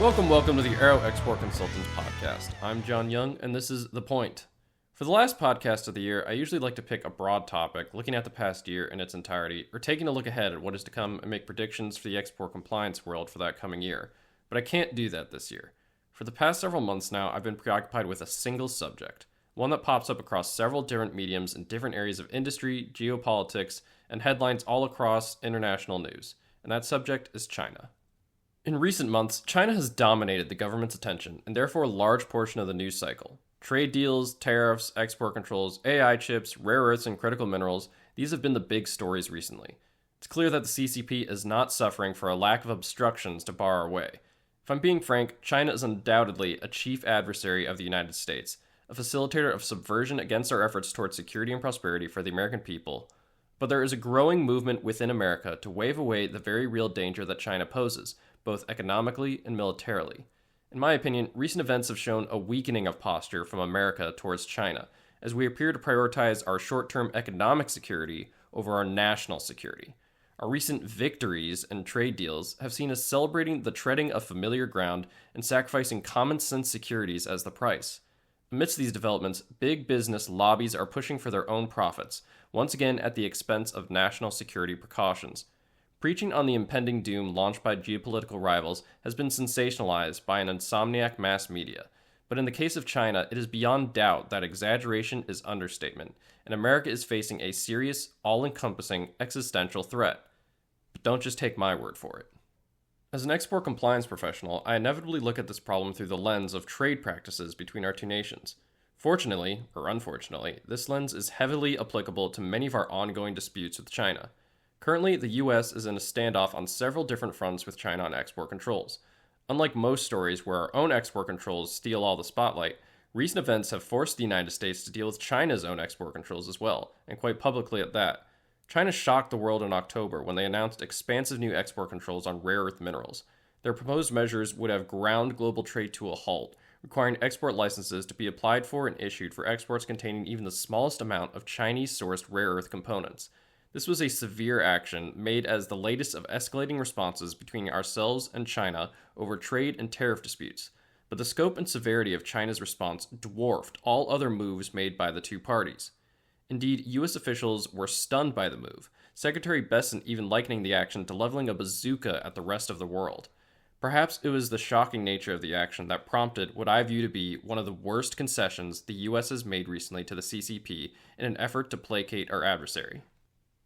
Welcome to the Aero Export Consultants podcast. I'm John Young, and this is The Point. For the last podcast of the year, I usually like to pick a broad topic, looking at the past year in its entirety, or taking a look ahead at what is to come and make predictions for the export compliance world for that coming year. But I can't do that this year. For the past several months now, I've been preoccupied with a single subject, one that pops up across several different mediums in different areas of industry, geopolitics, and headlines all across international news, and that subject is China. In recent months, China has dominated the government's attention and therefore a large portion of the news cycle. Trade deals, tariffs, export controls, AI chips, rare earths, and critical minerals, these have been the big stories recently. It's clear that the CCP is not suffering for a lack of obstructions to bar our way. If I'm being frank, China is undoubtedly a chief adversary of the United States, a facilitator of subversion against our efforts towards security and prosperity for the American people. But there is a growing movement within America to wave away the very real danger that China poses, both economically and militarily. In my opinion, recent events have shown a weakening of posture from America towards China, as we appear to prioritize our short-term economic security over our national security. Our recent victories and trade deals have seen us celebrating the treading of familiar ground and sacrificing common-sense securities as the price. Amidst these developments, big business lobbies are pushing for their own profits, once again at the expense of national security precautions. Preaching on the impending doom launched by geopolitical rivals has been sensationalized by an insomniac mass media. But in the case of China, it is beyond doubt that exaggeration is understatement, and America is facing a serious, all-encompassing existential threat. But don't just take my word for it. As an export compliance professional, I inevitably look at this problem through the lens of trade practices between our two nations. Fortunately, or unfortunately, this lens is heavily applicable to many of our ongoing disputes with China. Currently, the U.S. is in a standoff on several different fronts with China on export controls. Unlike most stories where our own export controls steal all the spotlight, recent events have forced the United States to deal with China's own export controls as well, and quite publicly at that. China shocked the world in October when they announced expansive new export controls on rare earth minerals. Their proposed measures would have ground global trade to a halt, requiring export licenses to be applied for and issued for exports containing even the smallest amount of Chinese-sourced rare earth components. This was a severe action made as the latest of escalating responses between ourselves and China over trade and tariff disputes. But the scope and severity of China's response dwarfed all other moves made by the two parties. Indeed, U.S. officials were stunned by the move, Secretary Bessent even likening the action to leveling a bazooka at the rest of the world. Perhaps it was the shocking nature of the action that prompted what I view to be one of the worst concessions the U.S. has made recently to the CCP in an effort to placate our adversary.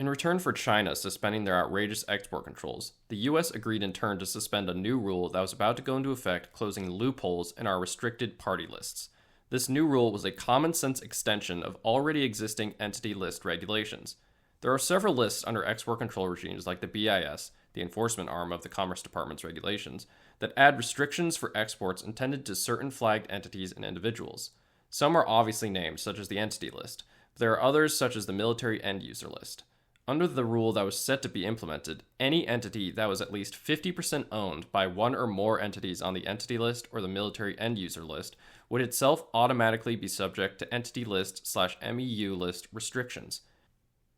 In return for China suspending their outrageous export controls, the U.S. agreed in turn to suspend a new rule that was about to go into effect, closing loopholes in our restricted party lists. This new rule was a common-sense extension of already existing entity list regulations. There are several lists under export control regimes like the BIS, the enforcement arm of the Commerce Department's regulations, that add restrictions for exports intended to certain flagged entities and individuals. Some are obviously named, such as the entity list, but there are others such as the military end-user list. Under the rule that was set to be implemented, any entity that was at least 50% owned by one or more entities on the entity list or the military end-user list would itself automatically be subject to entity list/MEU list restrictions.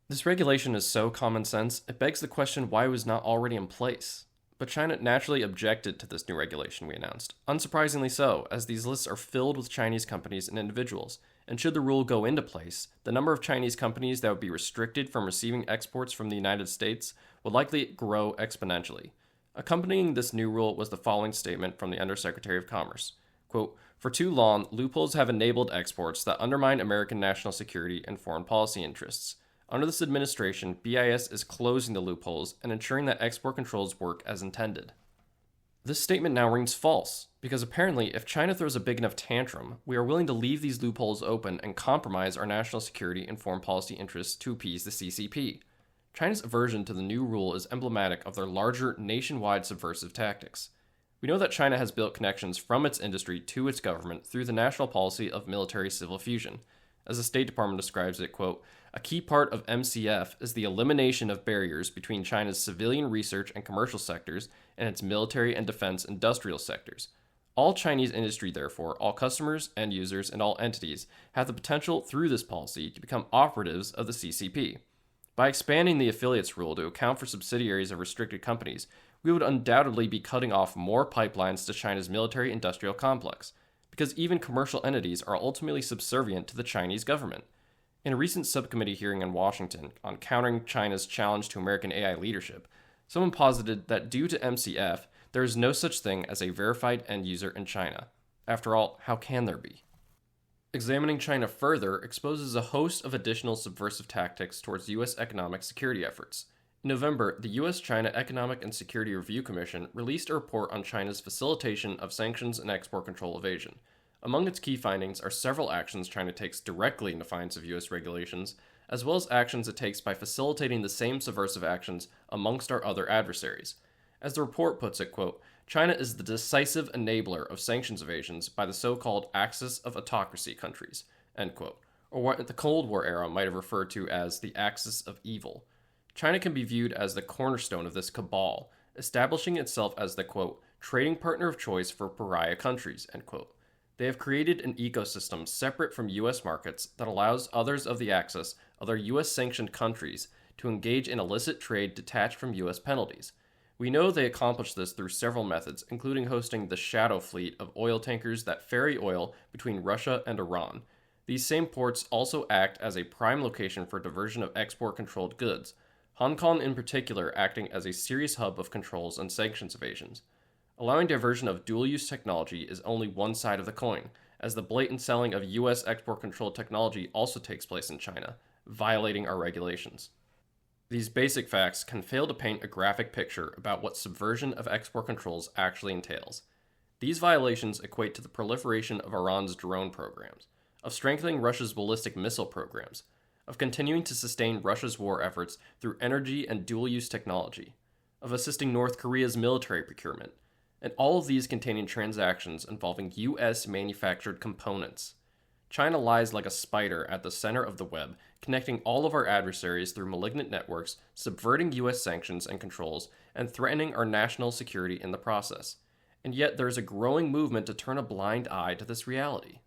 This regulation is so common sense, it begs the question why it was not already in place. But China naturally objected to this new regulation we announced. Unsurprisingly so, as these lists are filled with Chinese companies and individuals. And should the rule go into place, the number of Chinese companies that would be restricted from receiving exports from the United States would likely grow exponentially. Accompanying this new rule was the following statement from the Undersecretary of Commerce. Quote, "For too long, loopholes have enabled exports that undermine American national security and foreign policy interests. Under this administration, BIS is closing the loopholes and ensuring that export controls work as intended." This statement now rings false, because apparently if China throws a big enough tantrum, we are willing to leave these loopholes open and compromise our national security and foreign policy interests to appease the CCP. China's aversion to the new rule is emblematic of their larger nationwide subversive tactics. We know that China has built connections from its industry to its government through the national policy of military-civil fusion. As the State Department describes it, quote, "A key part of MCF is the elimination of barriers between China's civilian research and commercial sectors and its military and defense industrial sectors. All Chinese industry, therefore, all customers, end users, and all entities have the potential through this policy to become operatives of the CCP. By expanding the affiliates rule to account for subsidiaries of restricted companies, we would undoubtedly be cutting off more pipelines to China's military-industrial complex, because even commercial entities are ultimately subservient to the Chinese government. In a recent subcommittee hearing in Washington on countering China's challenge to American AI leadership, someone posited that due to MCF, there is no such thing as a verified end user in China. After all, how can there be? Examining China further exposes a host of additional subversive tactics towards U.S. economic security efforts. In November, the U.S.-China Economic and Security Review Commission released a report on China's facilitation of sanctions and export control evasion. Among its key findings are several actions China takes directly in defiance of U.S. regulations, as well as actions it takes by facilitating the same subversive actions amongst our other adversaries. As the report puts it, quote, China is the decisive enabler of sanctions evasions by the so-called axis of autocracy countries, end quote, or what the Cold War era might have referred to as the axis of evil. China can be viewed as the cornerstone of this cabal, establishing itself as the, quote, trading partner of choice for pariah countries, end quote. They have created an ecosystem separate from U.S. markets that allows others of the axis, other U.S.-sanctioned countries, to engage in illicit trade detached from U.S. penalties. We know they accomplish this through several methods, including hosting the shadow fleet of oil tankers that ferry oil between Russia and Iran. These same ports also act as a prime location for diversion of export-controlled goods, Hong Kong in particular acting as a serious hub of controls and sanctions evasions. Allowing diversion of dual-use technology is only one side of the coin, as the blatant selling of U.S. export-controlled technology also takes place in China, violating our regulations. These basic facts can fail to paint a graphic picture about what subversion of export controls actually entails. These violations equate to the proliferation of Iran's drone programs, of strengthening Russia's ballistic missile programs, of continuing to sustain Russia's war efforts through energy and dual-use technology, of assisting North Korea's military procurement, and all of these containing transactions involving U.S. manufactured components. China lies like a spider at the center of the web, connecting all of our adversaries through malignant networks, subverting U.S. sanctions and controls, and threatening our national security in the process. And yet there is a growing movement to turn a blind eye to this reality.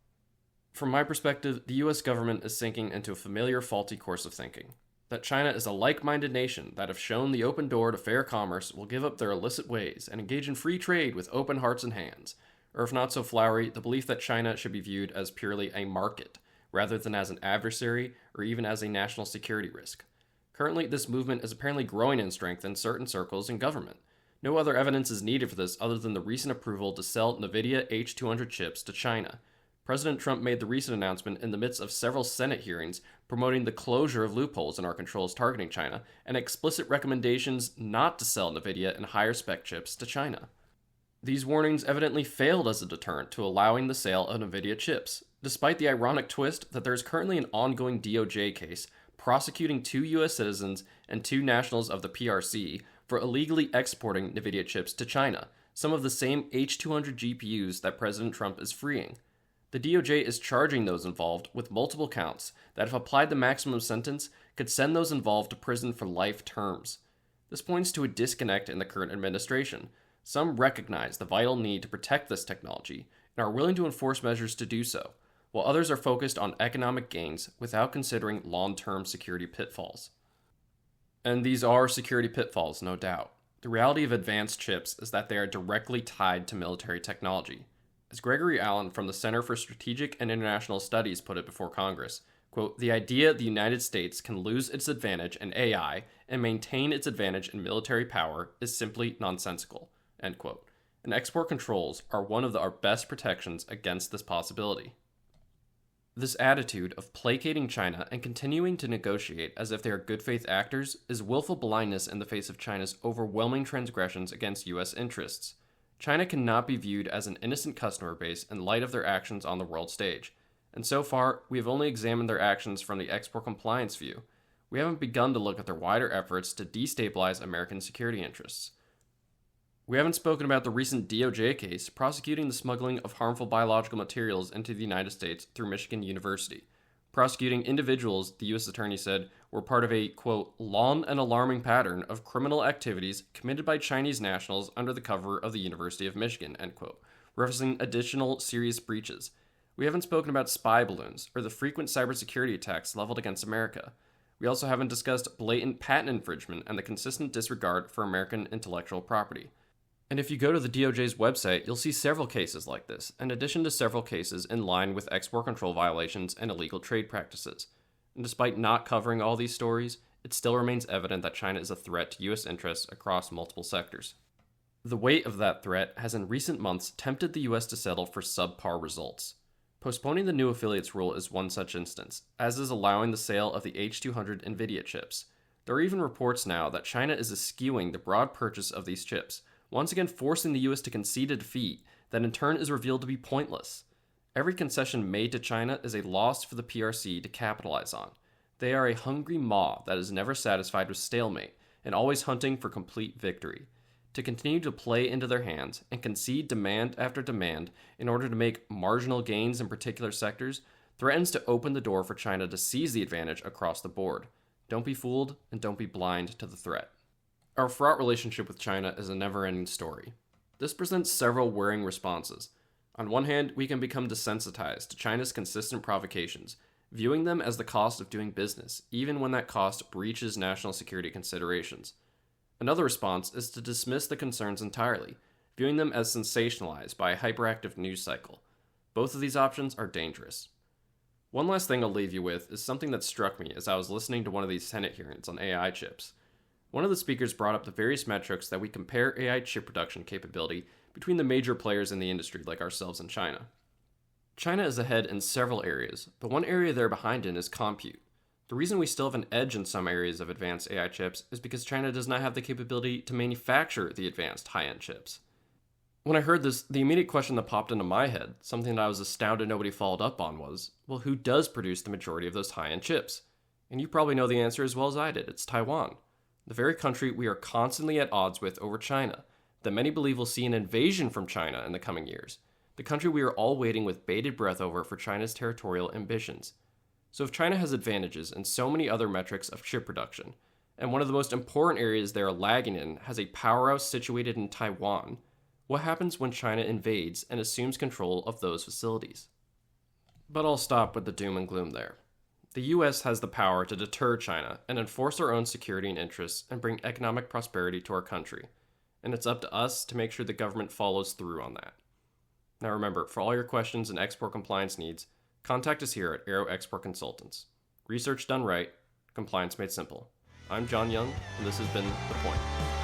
From my perspective, the U.S. government is sinking into a familiar faulty course of thinking. That China is a like-minded nation that, if shown the open door to fair commerce, will give up their illicit ways and engage in free trade with open hearts and hands. Or if not so flowery, the belief that China should be viewed as purely a market, rather than as an adversary or even as a national security risk. Currently, this movement is apparently growing in strength in certain circles in government. No other evidence is needed for this other than the recent approval to sell NVIDIA H200 chips to China. President Trump made the recent announcement in the midst of several Senate hearings promoting the closure of loopholes in our controls targeting China and explicit recommendations not to sell NVIDIA and higher spec chips to China. These warnings evidently failed as a deterrent to allowing the sale of NVIDIA chips, despite the ironic twist that there is currently an ongoing DOJ case prosecuting 2 U.S. citizens and 2 nationals of the PRC for illegally exporting NVIDIA chips to China, some of the same H200 GPUs that President Trump is freeing. The DOJ is charging those involved with multiple counts that, if applied the maximum sentence, could send those involved to prison for life terms. This points to a disconnect in the current administration. Some recognize the vital need to protect this technology and are willing to enforce measures to do so, while others are focused on economic gains without considering long-term security pitfalls. And these are security pitfalls, no doubt. The reality of advanced chips is that they are directly tied to military technology. As Gregory Allen from the Center for Strategic and International Studies put it before Congress, quote, the idea the United States can lose its advantage in AI and maintain its advantage in military power is simply nonsensical, end quote. And export controls are one of our best protections against this possibility. This attitude of placating China and continuing to negotiate as if they are good faith actors is willful blindness in the face of China's overwhelming transgressions against U.S. interests. China cannot be viewed as an innocent customer base in light of their actions on the world stage, and so far, we have only examined their actions from the export compliance view. We haven't begun to look at their wider efforts to destabilize American security interests. We haven't spoken about the recent DOJ case prosecuting the smuggling of harmful biological materials into the United States through Michigan University, prosecuting individuals, the U.S. Attorney said, were part of a, quote, long and alarming pattern of criminal activities committed by Chinese nationals under the cover of the University of Michigan, end quote, referencing additional serious breaches. We haven't spoken about spy balloons or the frequent cybersecurity attacks leveled against America. We also haven't discussed blatant patent infringement and the consistent disregard for American intellectual property. And if you go to the DOJ's website, you'll see several cases like this, in addition to several cases in line with export control violations and illegal trade practices. And despite not covering all these stories, it still remains evident that China is a threat to U.S. interests across multiple sectors. The weight of that threat has in recent months tempted the U.S. to settle for subpar results. Postponing the new affiliates rule is one such instance, as is allowing the sale of the H200 NVIDIA chips. There are even reports now that China is eschewing the broad purchase of these chips, once again forcing the U.S. to concede a defeat that in turn is revealed to be pointless. Every concession made to China is a loss for the PRC to capitalize on. They are a hungry maw that is never satisfied with stalemate and always hunting for complete victory. To continue to play into their hands and concede demand after demand in order to make marginal gains in particular sectors threatens to open the door for China to seize the advantage across the board. Don't be fooled and don't be blind to the threat. Our fraught relationship with China is a never-ending story. This presents several worrying responses. On one hand, we can become desensitized to China's consistent provocations, viewing them as the cost of doing business, even when that cost breaches national security considerations. Another response is to dismiss the concerns entirely, viewing them as sensationalized by a hyperactive news cycle. Both of these options are dangerous. One last thing I'll leave you with is something that struck me as I was listening to one of these Senate hearings on AI chips. One of the speakers brought up the various metrics that we compare AI chip production capability between the major players in the industry like ourselves and China. China is ahead in several areas, but one area they're behind in is compute. The reason we still have an edge in some areas of advanced AI chips is because China does not have the capability to manufacture the advanced high-end chips. When I heard this, the immediate question that popped into my head, something that I was astounded nobody followed up on was, well, who does produce the majority of those high-end chips? And you probably know the answer as well as I did. It's Taiwan, the very country we are constantly at odds with over China, that many believe will see an invasion from China in the coming years, the country we are all waiting with bated breath over for China's territorial ambitions. So if China has advantages in so many other metrics of chip production, and one of the most important areas they are lagging in has a powerhouse situated in Taiwan, what happens when China invades and assumes control of those facilities? But I'll stop with the doom and gloom there. The US has the power to deter China and enforce our own security and interests and bring economic prosperity to our country, and it's up to us to make sure the government follows through on that. Now remember, for all your questions and export compliance needs, contact us here at Aero Export Consultants. Research done right, compliance made simple. I'm John Young, and this has been The Point.